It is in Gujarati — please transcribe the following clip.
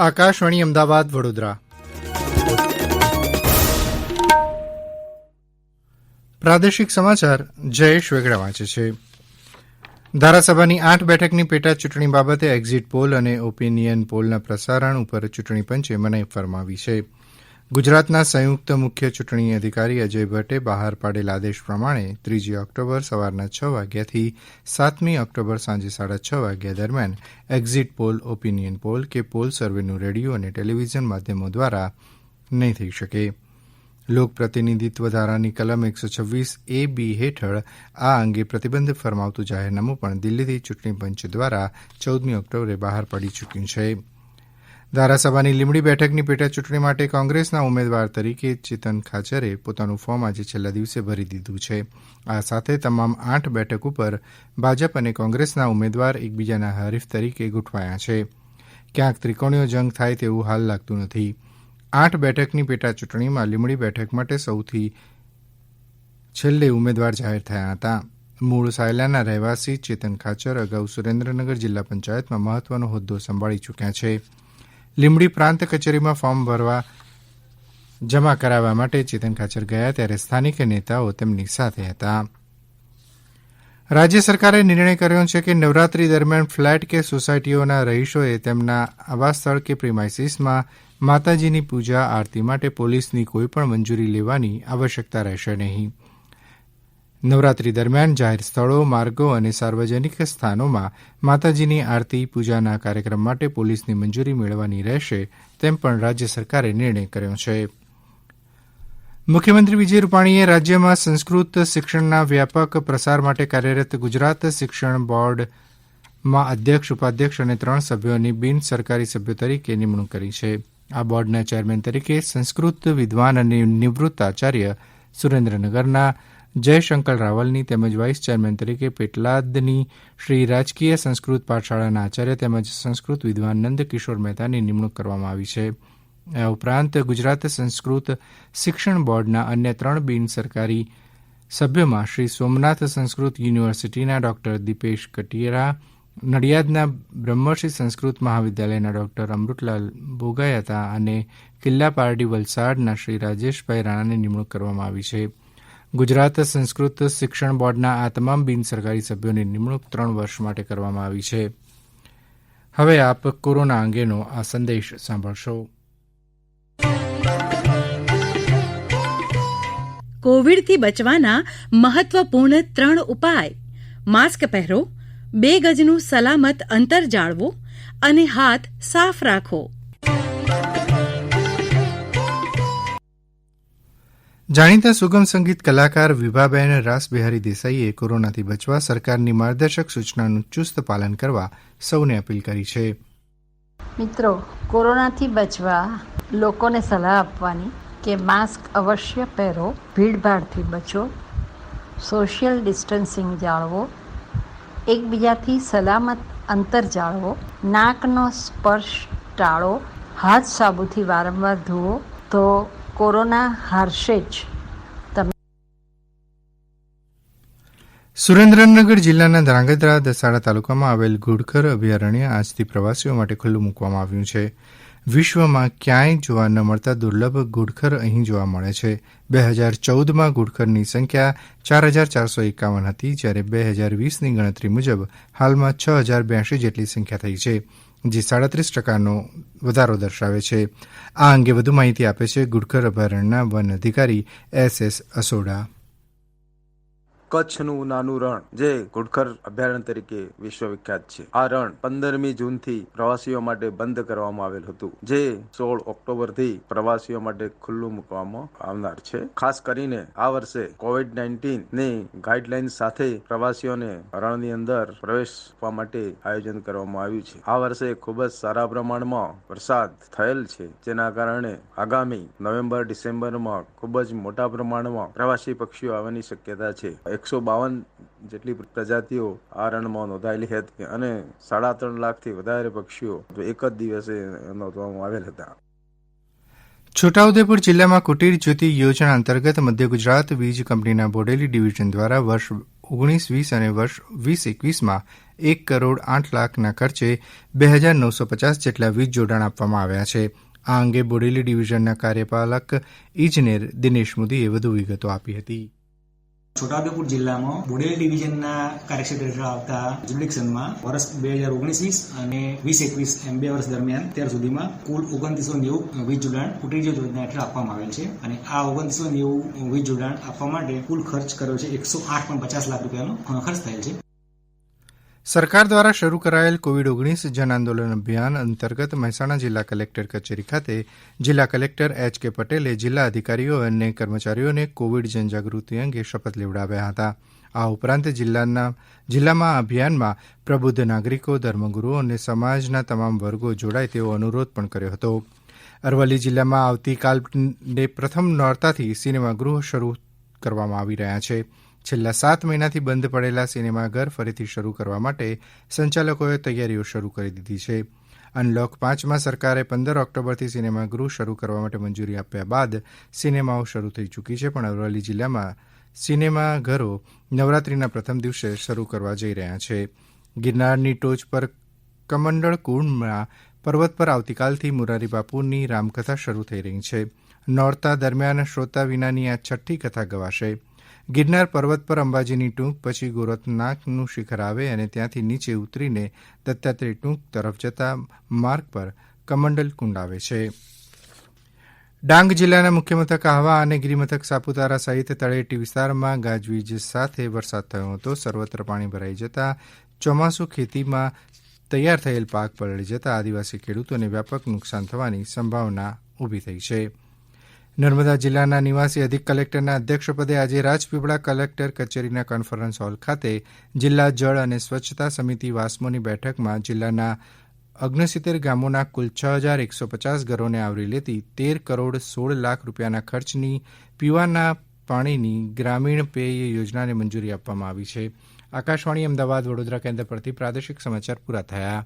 આકાશવાણી અમદાવાદ વડોદરા પ્રાદેશિક સમાચાર જયેશ વેગડા વાંચે છે. ધારાસભાની 8 બેઠકની પેટા ચૂંટણી બાબતે એક્ઝિટ પોલ અને ઓપિનિયન પોલના પ્રસારણ ઉપર ચૂંટણી પંચે મનાઈ ફરમાવી છે. ગુજરાતના સંયુક્ત મુખ્ય ચૂંટણી અધિકારી અજય ભટ્ટે બહાર પાડેલ આદેશ પ્રમાણે 3 ઓક્ટોબર સવારના 6 વાગ્યાથી 7 ઓક્ટોબર સાંજે 6:30 વાગ્યા દરમિયાન એક્ઝિટ પોલ, ઓપિનિયન પોલ કે પોલ સર્વેનું રેડિયો અને ટેલિવિઝન માધ્યમો દ્વારા નહીં થઈ શકે. લોકપ્રતિનિધિત્વ ધારાની કલમ 126A(b) હેઠળ આ અંગે પ્રતિબંધ ફરમાવતું જાહેરનામું પણ દિલ્હીથી ચૂંટણી પંચ દ્વારા 14 ઓક્ટોબરે બહાર પડી ચૂક્યું છે. ધારાસભાની લીંબડી બેઠકની પેટા ચૂંટણી માટે કોંગ્રેસના ઉમેદવાર તરીકે ચેતન ખાચરે પોતાનું ફોર્મ આજે છેલ્લા દિવસે ભરી દીધું છે. આ સાથે તમામ 8 બેઠક ઉપર ભાજપ અને કોંગ્રેસના ઉમેદવાર એકબીજાના હરીફ તરીકે ગોઠવાયા છે. ક્યાંક ત્રિકોણીયો જંગ થાય તેવું હાલ લાગતું નથી. 8 બેઠકની પેટા ચૂંટણીમાં લીંબડી બેઠક માટે સૌથી છેલ્લે ઉમેદવાર જાહેર થયા હતા. મૂળ સાયલાના રહેવાસી ચેતન ખાચર અગાઉ સુરેન્દ્રનગર જિલ્લા પંચાયતમાં મહત્વનો હોદ્દો સંભાળી ચૂક્યા છે. લીંબડી પ્રાંત કચેરીમાં ફોર્મ ભરવા જમા કરાવવા માટે ચેતન ખાચર ગયા ત્યારે સ્થાનિક નેતાઓ તેમની સાથે હતા. રાજ્ય સરકારે નિર્ણય કર્યો છે કે નવરાત્રી દરમિયાન ફ્લેટ કે સોસાયટીઓના રહીશોએ તેમના આવાસ સ્થળ કે પ્રિમાઇસીસમાં માતાજીની પૂજા આરતી માટે પોલીસની કોઈપણ મંજૂરી લેવાની આવશ્યકતા રહેશે નહીં. નવરાત્રી દરમિયાન જાહેર સ્થળો, માર્ગો અને સાર્વજનિક સ્થાનોમાં માતાજીની આરતી પૂજાના કાર્યક્રમ માટે પોલીસની મંજૂરી મેળવવાની રહેશે તેમ પણ રાજ્ય સરકારે નિર્ણય કર્યો છે. મુખ્યમંત્રી વિજય રૂપાણીએ રાજ્યમાં સંસ્કૃત શિક્ષણના વ્યાપક પ્રસાર માટે કાર્યરત ગુજરાત શિક્ષણ બોર્ડમાં અધ્યક્ષ, ઉપાધ્યક્ષ અને 3 સભ્યોની બિન સરકારી સભ્યો તરીકે નિમણૂક કરી છે. આ બોર્ડના ચેરમેન તરીકે સંસ્કૃત વિદ્વાન અને નિવૃત્ત આચાર્ય સુરેન્દ્રનગરના જયશંકર રાવલની તેમજ વાઇસ ચેરમેન તરીકે પેટલાદની શ્રી રાજકીય સંસ્કૃત પાઠશાળાના આચાર્ય તેમજ સંસ્કૃત વિદ્વાન નંદકિશોર મહેતાની નિમણૂક કરવામાં આવી છે. આ ઉપરાંત ગુજરાત સંસ્કૃત શિક્ષણ બોર્ડના અન્ય 3 બિન સરકારી સભ્યોમાં શ્રી સોમનાથ સંસ્કૃત યુનિવર્સિટીના ડોક્ટર દીપેશ કટિયારા, નડિયાદના બ્રહ્મર્ષિ સંસ્કૃત મહાવિદ્યાલયના ડોક્ટર અમૃતલાલ બોગાયતા અને કિલ્લાપારડી વલસાડના શ્રી રાજેશભાઈ રાણાની નિમણૂક કરવામાં આવી છે. ગુજરાત સંસ્કૃત શિક્ષણ બોર્ડના આ તમામ બિન સરકારી સભ્યોની નિમણૂક 3 વર્ષ માટે કરવામાં આવી છે. હવે આપ કોરોના અંગેનો આ સંદેશ સાંભળશો. કોવિડથી બચવાના મહત્વપૂર્ણ 3 ઉપાય: માસ્ક પહેરો, 2 ગજનું સલામત અંતર જાળવો અને હાથ સાફ રાખો. જાણીતા સુગમ સંગીત કલાકાર વિભાબેન રાસબિહારી દેસાઈએ કોરોનાથી બચવા સરકારની માર્ગદર્શક સૂચનાનું ચુસ્ત પાલન કરવા સૌને અપીલ કરી છે. મિત્રો, કોરોનાથી બચવા લોકોને સલાહ આપવાની કે માસ્ક અવશ્ય પહેરો, ભીડભાડથી બચો, સોશિયલ ડિસ્ટન્સિંગ જાળવો, એકબીજાથી સલામત અંતર જાળવો, નાકનો સ્પર્શ ટાળો, હાથ સાબુથી વારંવાર ધુઓ તો કોરોના હારશે જ. સુરેન્દ્રનગર જિલ્લાના ધ્રાંગધ્રા દસાડા તાલુકામાં આવેલ ઘુડખર અભયારણ્ય આજથી પ્રવાસીઓ માટે ખુલ્લું મૂકવામાં આવ્યું છે. વિશ્વમાં ક્યાંય જોવા ન મળતા દુર્લભ ઘુડખર અહીં જોવા મળે છે. 2014માં ઘુડખરની સંખ્યા 4451 હતી, જ્યારે 2020ની ગણતરી મુજબ હાલમાં 6082 જેટલી સંખ્યા થઈ છે, જે 37% વધારો દર્શાવે છે. આ અંગે વધુ માહિતી આપે છે ઘુડખર અભયારણ્યના વન અધિકારી SS અસોડા. કચ્છનું નાનું રણ જે ઘુડખર અભયારણ્ય તરીકે વિશ્વવિખ્યાત છે. આ રણ 15મી જૂનથી પ્રવાસીઓ માટે બંધ કરવામાં આવેલ હતું, જે 16 ઓક્ટોબરથી પ્રવાસીઓ માટે ખુલ્લું મૂકવામાં આવનાર છે. ખાસ કરીને આ વર્ષે COVID-19 ની ગાઈડલાઈન સાથે પ્રવાસીઓને રણની અંદર પ્રવેશવા માટે આયોજન કરવામાં આવ્યું છે. આ વર્ષે ખૂબ જ સારા પ્રમાણમાં વરસાદ થયેલ છે, જેના કારણે આગામી નવેમ્બર-ડિસેમ્બરમાં ખૂબ જ મોટા પ્રમાણમાં પ્રવાસી પક્ષીઓ આવવાની શક્યતા છે. 152 જેટલી પ્રજાતિઓ આ રણમાં નોંધાયેલી હતી અને 3.5 લાખથી વધારે પક્ષીઓ એક જ દિવસે નોંધવામાં આવેલ હતા. છોટાઉદેપુર જિલ્લામાં કુટીર જ્યોતિ યોજના અંતર્ગત મધ્ય ગુજરાત વીજ કંપનીના બોડેલી ડિવિઝન દ્વારા વર્ષ 2019-20 અને વર્ષ 2021માં 1 કરોડ 8 લાખના ખર્ચે 2,950 જેટલા વીજ જોડાણ આપવામાં આવ્યા છે. આ અંગે બોડેલી ડિવિઝનના કાર્યપાલક ઇજનેર દિનેશ મોદીએ વધુ વિગતો આપી હતી. છોટાઉદેપુર જિલ્લામાં બોડેલી ડિવિઝનના કાર્યક્ષેત્ર હેઠળ આવતા જ્યુરિડિક્શનમાં વર્ષ 2019-20 અને 2021 એમ 2 વર્ષ દરમિયાન અત્યાર સુધીમાં કુલ 2990 વીજ જોડાણ કુટીર યોજના હેઠળ આપવામાં આવેલ છે અને આ 2990 વીજ જોડાણ આપવા માટે કુલ ખર્ચ કર્યો છે 108.50 લાખ રૂપિયાનો ખર્ચ થયેલ છે. સરકાર દ્વારા શરૂ કરાયેલ કોવિડ-19 જન આંદોલન અભિયાન અંતર્ગત મહેસાણા જિલ્લા કલેક્ટર કચેરી ખાતે જિલ્લા કલેક્ટર એચ.કે. પટેલે જિલ્લા અધિકારીઓ અને કર્મચારીઓને કોવિડ જનજાગૃતિ અંગે શપથ લેવડાવ્યા હતા. આ ઉપરાંત જિલ્લામાં અભિયાનમાં પ્રબુદ્ધ નાગરિકો, ધર્મગુરુઓ અને સમાજના તમામ વર્ગો જોડાય તેવો અનુરોધ પણ કર્યો હતો. અરવલ્લી જિલ્લામાં આવતીકાલે પ્રથમ નોરતાથી સિનેમાગૃહ શરૂ કરવામાં આવી રહ્યા છે. છેલ્લા 7 મહિનાથી બંધ પડેલા સિનેમાઘર ફરીથી શરૂ કરવા માટે સંચાલકોએ તૈયારીઓ શરૂ કરી દીધી છે. અનલોક 5માં સરકારે 15 ઓક્ટોબરથી સિનેમાગૃહ શરૂ કરવા માટે મંજૂરી આપ્યા બાદ સિનેમાઓ શરૂ થઈ ચૂકી છે, પણ અરવલ્લી જિલ્લામાં સિનેમાઘરો નવરાત્રિના પ્રથમ દિવસે શરૂ કરવા જઈ રહ્યા છે. ગિરનારની ટોચ પર કમંડળ કુંડમાં પર્વત પર આવતીકાલથી મોરારી બાપુની રામકથા શરૂ થઈ રહી છે. નોરતા દરમિયાન શ્રોતા વિનાની આ છઠ્ઠી કથા ગવાશે. ગિરનાર પર્વત પર અંબાજીની ટૂંક પછી ગોરખનાથનું શિખર આવે અને ત્યાંથી નીચે ઉતરીને દત્તાત્રેય ટૂંક તરફ જતા માર્ગ પર કમંડલ કુંડ આવે છે. ડાંગ જિલ્લાના મુખ્ય મથક આહવા અને ગિરિમથક સાપુતારા સહિત તળેટી વિસ્તારમાં ગાજવીજ સાથે વરસાદ થયો હતો. સર્વત્ર પાણી ભરાઈ જતા ચોમાસુ ખેતીમાં તૈયાર થયેલ પાક પલળી જતા આદિવાસી ખેડૂતોને વ્યાપક નુકસાન થવાની સંભાવના ઊભી થઈ છે. નર્મદા જિલ્લાના નિવાસી અધિક કલેક્ટરના અધ્યક્ષપદે આજે રાજપીપળા કલેક્ટર કચેરીના કોન્ફરન્સ હોલ ખાતે જિલ્લા જળ અને સ્વચ્છતા સમિતિ વાસ્મોની બેઠકમાં જિલ્લાના 69 ગામોના કુલ 6,150 ઘરોને આવરી લેતી 13 કરોડ 16 લાખ રૂપિયાના ખર્ચની પીવાના પાણીની ગ્રામીણ પેય યોજનાને મંજૂરી આપવામાં આવી છે. આકાશવાણી અમદાવાદ વડોદરા કેન્દ્ર પરથી પ્રાદેશિક સમાચાર પૂરા થયા.